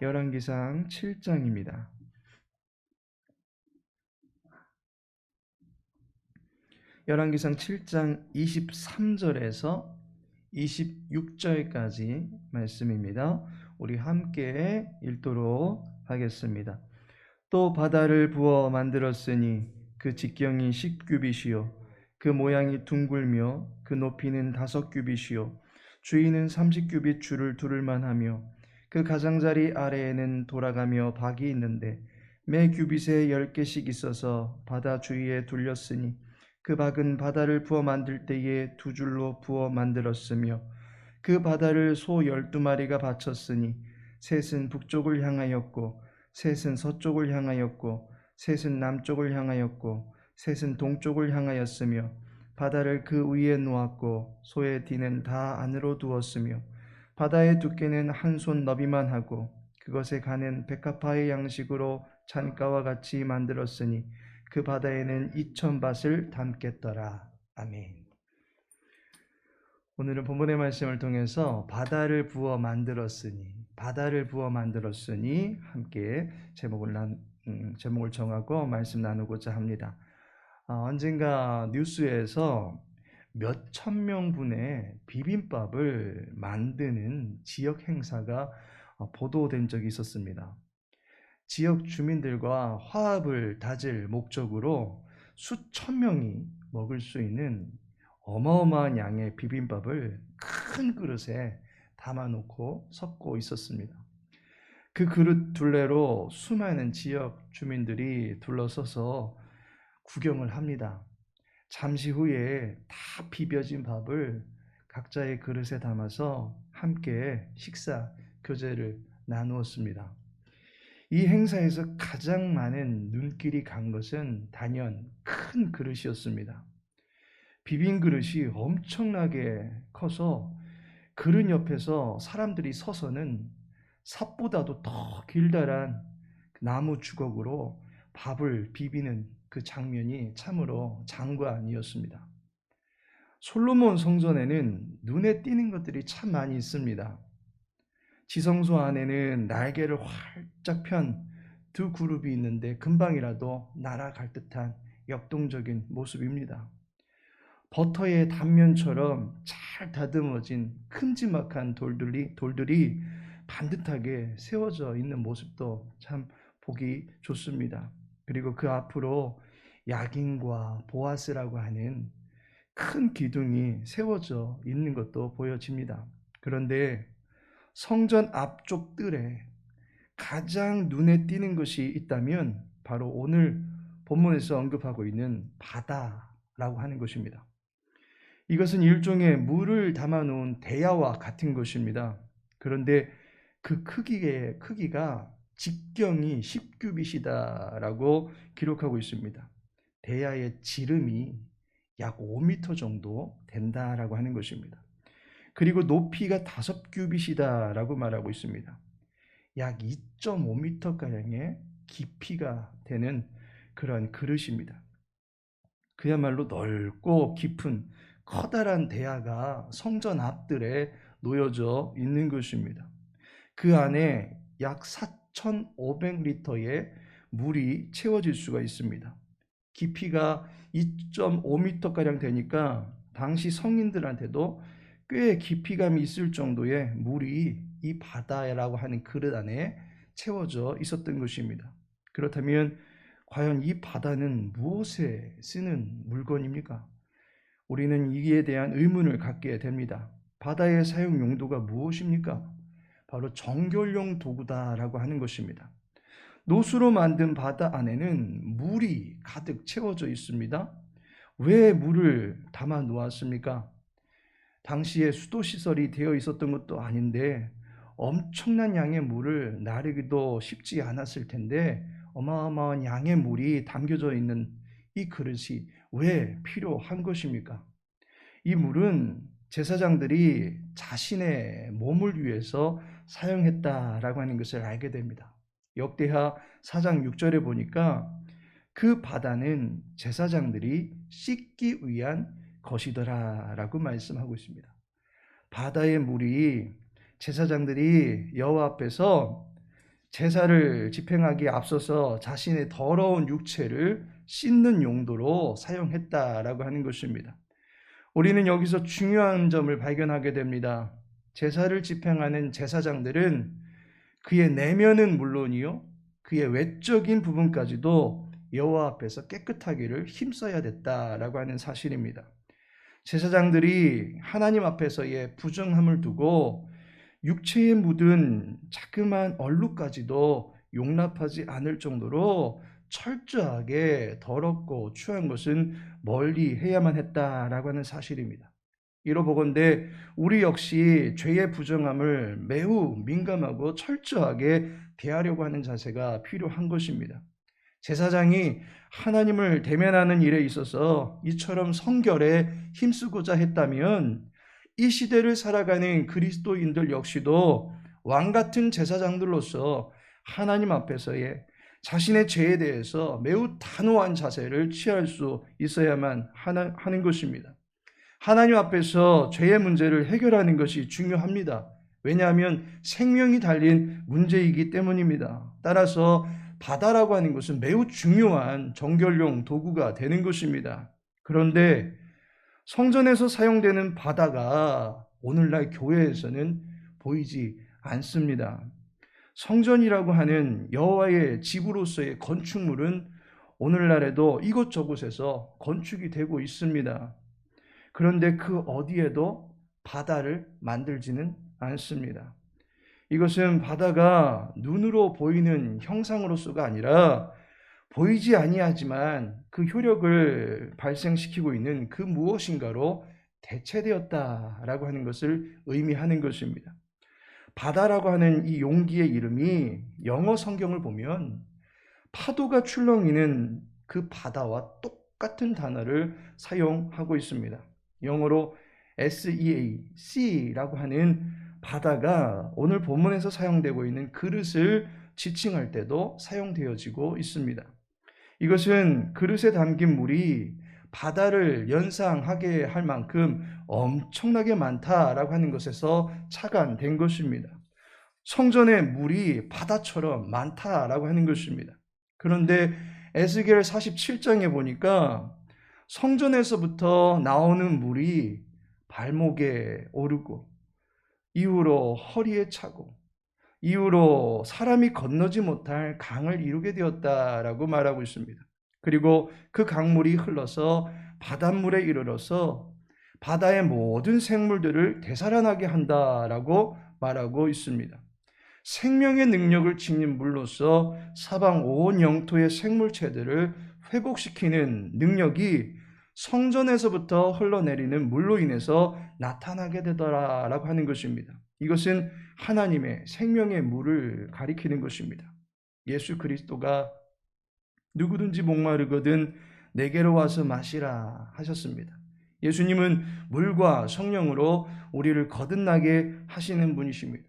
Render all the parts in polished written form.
열왕기상 7장입니다. 열왕기상 7장 23절에서 26절까지 말씀입니다. 우리 함께 읽도록 하겠습니다. 또 바다를 부어 만들었으니 그 직경이 10규빗이요 그 모양이 둥글며 그 높이는 5규빗이요 주위는 30규빗 줄을 두를만 하며 그 가장자리 아래에는 돌아가며 박이 있는데 매 규빗에 10개씩 있어서 바다 주위에 둘렸으니 그 박은 바다를 부어 만들 때에 2줄로 부어 만들었으며 그 바다를 소 12마리가 바쳤으니 셋은 북쪽을 향하였고 셋은 서쪽을 향하였고 셋은 남쪽을 향하였고 셋은 동쪽을 향하였으며 바다를 그 위에 놓았고 소의 뒤는 다 안으로 두었으며 바다의 두께는 한 손 너비만 하고 그것에 가는 백합화의 양식으로 잔가와 같이 만들었으니 그 바다에는 2000밭을 담겠더라. 아멘. 오늘은 본문의 말씀을 통해서 바다를 부어 만들었으니 함께 제목을 정하고 말씀 나누고자 합니다. 언젠가 뉴스에서 몇천 명분의 비빔밥을 만드는 지역 행사가 보도된 적이 있었습니다. 지역 주민들과 화합을 다질 목적으로 수천 명이 먹을 수 있는 어마어마한 양의 비빔밥을 큰 그릇에 담아놓고 섞고 있었습니다. 그 그릇 둘레로 수많은 지역 주민들이 둘러서서 구경을 합니다. 잠시 후에 다 비벼진 밥을 각자의 그릇에 담아서 함께 식사, 교제를 나누었습니다. 이 행사에서 가장 많은 눈길이 간 것은 단연 큰 그릇이었습니다. 비빔 그릇이 엄청나게 커서 그릇 옆에서 사람들이 서서는 삽보다도 더 길다란 나무 주걱으로 밥을 비비는 그 장면이 참으로 장관이었습니다. 솔로몬 성전에는 눈에 띄는 것들이 참 많이 있습니다. 지성소 안에는 날개를 활짝 편 2그룹이 있는데 금방이라도 날아갈 듯한 역동적인 모습입니다. 버터의 단면처럼 잘 다듬어진 큼지막한 돌들이 반듯하게 세워져 있는 모습도 참 보기 좋습니다. 그리고 그 앞으로 야긴과 보아스라고 하는 큰 기둥이 세워져 있는 것도 보여집니다. 그런데 성전 앞쪽 뜰에 가장 눈에 띄는 것이 있다면 바로 오늘 본문에서 언급하고 있는 바다라고 하는 것입니다. 이것은 일종의 물을 담아놓은 대야와 같은 것입니다. 그런데 그 크기가 직경이 10규빗이다라고 기록하고 있습니다. 대야의 지름이 약 5m 정도 된다라고 하는 것입니다. 그리고 높이가 5규빗이다라고 말하고 있습니다. 약 2.5m가량의 깊이가 되는 그런 그릇입니다. 그야말로 넓고 깊은 커다란 대야가 성전 앞뜰에 놓여져 있는 것입니다. 그 안에 약 4,500리터의 물이 채워질 수가 있습니다. 깊이가 2.5m가량 되니까 당시 성인들한테도 꽤 깊이감이 있을 정도의 물이 이 바다라고 하는 그릇 안에 채워져 있었던 것입니다. 그렇다면 과연 이 바다는 무엇에 쓰는 물건입니까? 우리는 이에 대한 의문을 갖게 됩니다. 바다의 사용 용도가 무엇입니까? 바로 정결용 도구다라고 하는 것입니다. 노수로 만든 바다 안에는 물이 가득 채워져 있습니다. 왜 물을 담아 놓았습니까? 당시에 수도시설이 되어 있었던 것도 아닌데 엄청난 양의 물을 나르기도 쉽지 않았을 텐데 어마어마한 양의 물이 담겨져 있는 이 그릇이 왜 필요한 것입니까? 이 물은 제사장들이 자신의 몸을 위해서 사용했다라고 하는 것을 알게 됩니다. 역대하 4장 6절에 보니까 그 바다는 제사장들이 씻기 위한 것이더라라고 말씀하고 있습니다. 바다의 물이 제사장들이 여호와 앞에서 제사를 집행하기에 앞서서 자신의 더러운 육체를 씻는 용도로 사용했다라고 하는 것입니다. 우리는 여기서 중요한 점을 발견하게 됩니다. 제사를 집행하는 제사장들은 그의 내면은 물론이요, 그의 외적인 부분까지도 여호와 앞에서 깨끗하기를 힘써야 됐다라고 하는 사실입니다. 제사장들이 하나님 앞에서의 부정함을 두고 육체에 묻은 자그마한 얼룩까지도 용납하지 않을 정도로 철저하게 더럽고 추한 것은 멀리 해야만 했다라고 하는 사실입니다. 이로보건대 우리 역시 죄의 부정함을 매우 민감하고 철저하게 대하려고 하는 자세가 필요한 것입니다. 제사장이 하나님을 대면하는 일에 있어서 이처럼 성결에 힘쓰고자 했다면 이 시대를 살아가는 그리스도인들 역시도 왕 같은 제사장들로서 하나님 앞에서의 자신의 죄에 대해서 매우 단호한 자세를 취할 수 있어야만 하는 것입니다. 하나님 앞에서 죄의 문제를 해결하는 것이 중요합니다. 왜냐하면 생명이 달린 문제이기 때문입니다. 따라서 바다라고 하는 것은 매우 중요한 정결용 도구가 되는 것입니다. 그런데 성전에서 사용되는 바다가 오늘날 교회에서는 보이지 않습니다. 성전이라고 하는 여호와의 집으로서의 건축물은 오늘날에도 이곳저곳에서 건축이 되고 있습니다. 그런데 그 어디에도 바다를 만들지는 않습니다. 이것은 바다가 눈으로 보이는 형상으로서가 아니라 보이지 아니하지만 그 효력을 발생시키고 있는 그 무엇인가로 대체되었다라고 하는 것을 의미하는 것입니다. 바다라고 하는 이 용기의 이름이 영어 성경을 보면 파도가 출렁이는 그 바다와 똑같은 단어를 사용하고 있습니다. 영어로 SEA, Sea라고 하는 바다가 오늘 본문에서 사용되고 있는 그릇을 지칭할 때도 사용되어지고 있습니다. 이것은 그릇에 담긴 물이 바다를 연상하게 할 만큼 엄청나게 많다라고 하는 것에서 착안된 것입니다. 성전의 물이 바다처럼 많다라고 하는 것입니다. 그런데 에스겔 47장에 보니까 성전에서부터 나오는 물이 발목에 오르고 이후로 허리에 차고 이후로 사람이 건너지 못할 강을 이루게 되었다라고 말하고 있습니다. 그리고 그 강물이 흘러서 바닷물에 이르러서 바다의 모든 생물들을 되살아나게 한다라고 말하고 있습니다. 생명의 능력을 지닌 물로서 사방 온 영토의 생물체들을 회복시키는 능력이 성전에서부터 흘러내리는 물로 인해서 나타나게 되더라라고 하는 것입니다. 이것은 하나님의 생명의 물을 가리키는 것입니다. 예수 그리스도가 누구든지 목마르거든 내게로 와서 마시라 하셨습니다. 예수님은 물과 성령으로 우리를 거듭나게 하시는 분이십니다.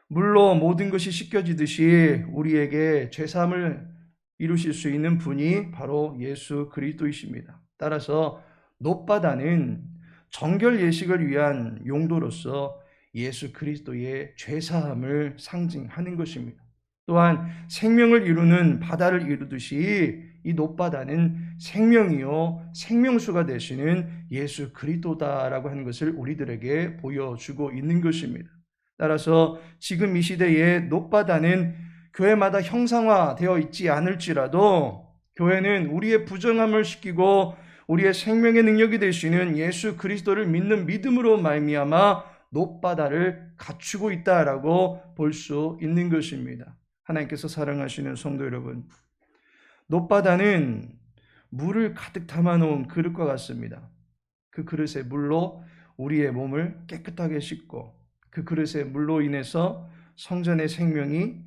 물로 모든 것이 씻겨지듯이 우리에게 죄사함을 이루실 수 있는 분이 바로 예수 그리스도이십니다. 따라서 놋바다는 정결 예식을 위한 용도로서 예수 그리스도의 죄사함을 상징하는 것입니다. 또한 생명을 이루는 바다를 이루듯이 이 놋바다는 생명이요 생명수가 되시는 예수 그리스도다라고 하는 것을 우리들에게 보여주고 있는 것입니다. 따라서 지금 이 시대에 놋바다는 교회마다 형상화되어 있지 않을지라도 교회는 우리의 부정함을 씻기고 우리의 생명의 능력이 되시는 예수 그리스도를 믿는 믿음으로 말미암아 놋바다를 갖추고 있다라고 볼 수 있는 것입니다. 하나님께서 사랑하시는 성도 여러분, 놋바다는 물을 가득 담아놓은 그릇과 같습니다. 그 그릇의 물로 우리의 몸을 깨끗하게 씻고 그 그릇의 물로 인해서 성전의 생명이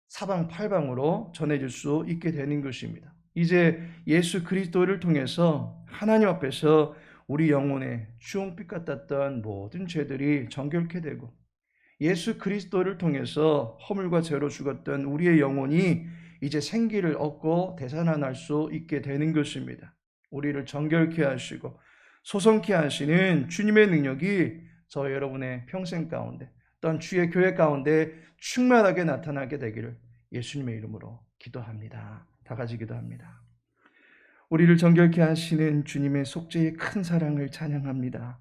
사방팔방으로 전해질 수 있게 되는 것입니다. 이제 예수 그리스도를 통해서 하나님 앞에서 우리 영혼의 주홍빛 같았던 모든 죄들이 정결케 되고 예수 그리스도를 통해서 허물과 죄로 죽었던 우리의 영혼이 이제 생기를 얻고 되살아날 수 있게 되는 것입니다. 우리를 정결케 하시고 소성케 하시는 주님의 능력이 저 여러분의 평생 가운데 또한 주의 교회 가운데 충만하게 나타나게 되기를 예수님의 이름으로 기도합니다. 다 같이 기도합니다. 우리를 정결케 하시는 주님의 속죄의 큰 사랑을 찬양합니다.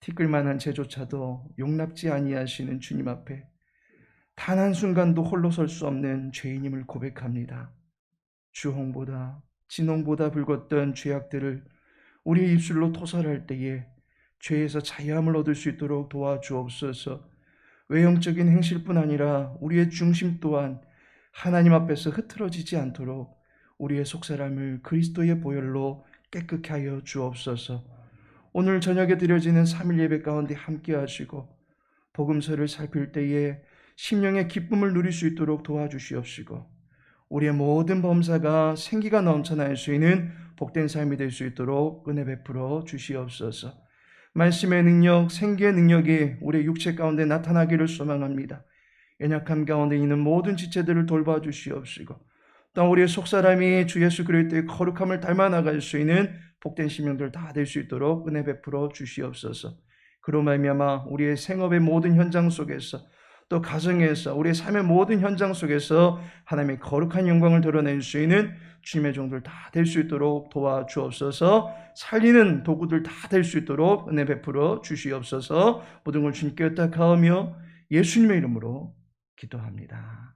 티끌만한 죄조차도 용납지 아니하시는 주님 앞에 단 한순간도 홀로 설 수 없는 죄인임을 고백합니다. 주홍보다 진홍보다 붉었던 죄악들을 우리의 입술로 토설할 때에 죄에서 자유함을 얻을 수 있도록 도와주옵소서. 외형적인 행실뿐 아니라 우리의 중심 또한 하나님 앞에서 흐트러지지 않도록 우리의 속사람을 그리스도의 보혈로 깨끗게 하여 주옵소서. 오늘 저녁에 드려지는 3일 예배 가운데 함께 하시고 복음서를 살필 때에 심령의 기쁨을 누릴 수 있도록 도와주시옵시고 우리의 모든 범사가 생기가 넘쳐날 수 있는 복된 삶이 될 수 있도록 은혜 베풀어 주시옵소서. 말씀의 능력, 생기의 능력이 우리의 육체 가운데 나타나기를 소망합니다. 연약함 가운데 있는 모든 지체들을 돌봐 주시옵시고 또 우리의 속사람이 주 예수 그리스도의 거룩함을 닮아 나갈 수 있는 복된 심령들 다 될 수 있도록 은혜 베풀어 주시옵소서. 그로 말미암아 우리의 생업의 모든 현장 속에서 또 가정에서 우리의 삶의 모든 현장 속에서 하나님의 거룩한 영광을 드러낼 수 있는 주님의 종들 다 될 수 있도록 도와주옵소서. 살리는 도구들 다 될 수 있도록 은혜 베풀어 주시옵소서. 모든 걸 주님께 의탁하며 예수님의 이름으로 기도합니다.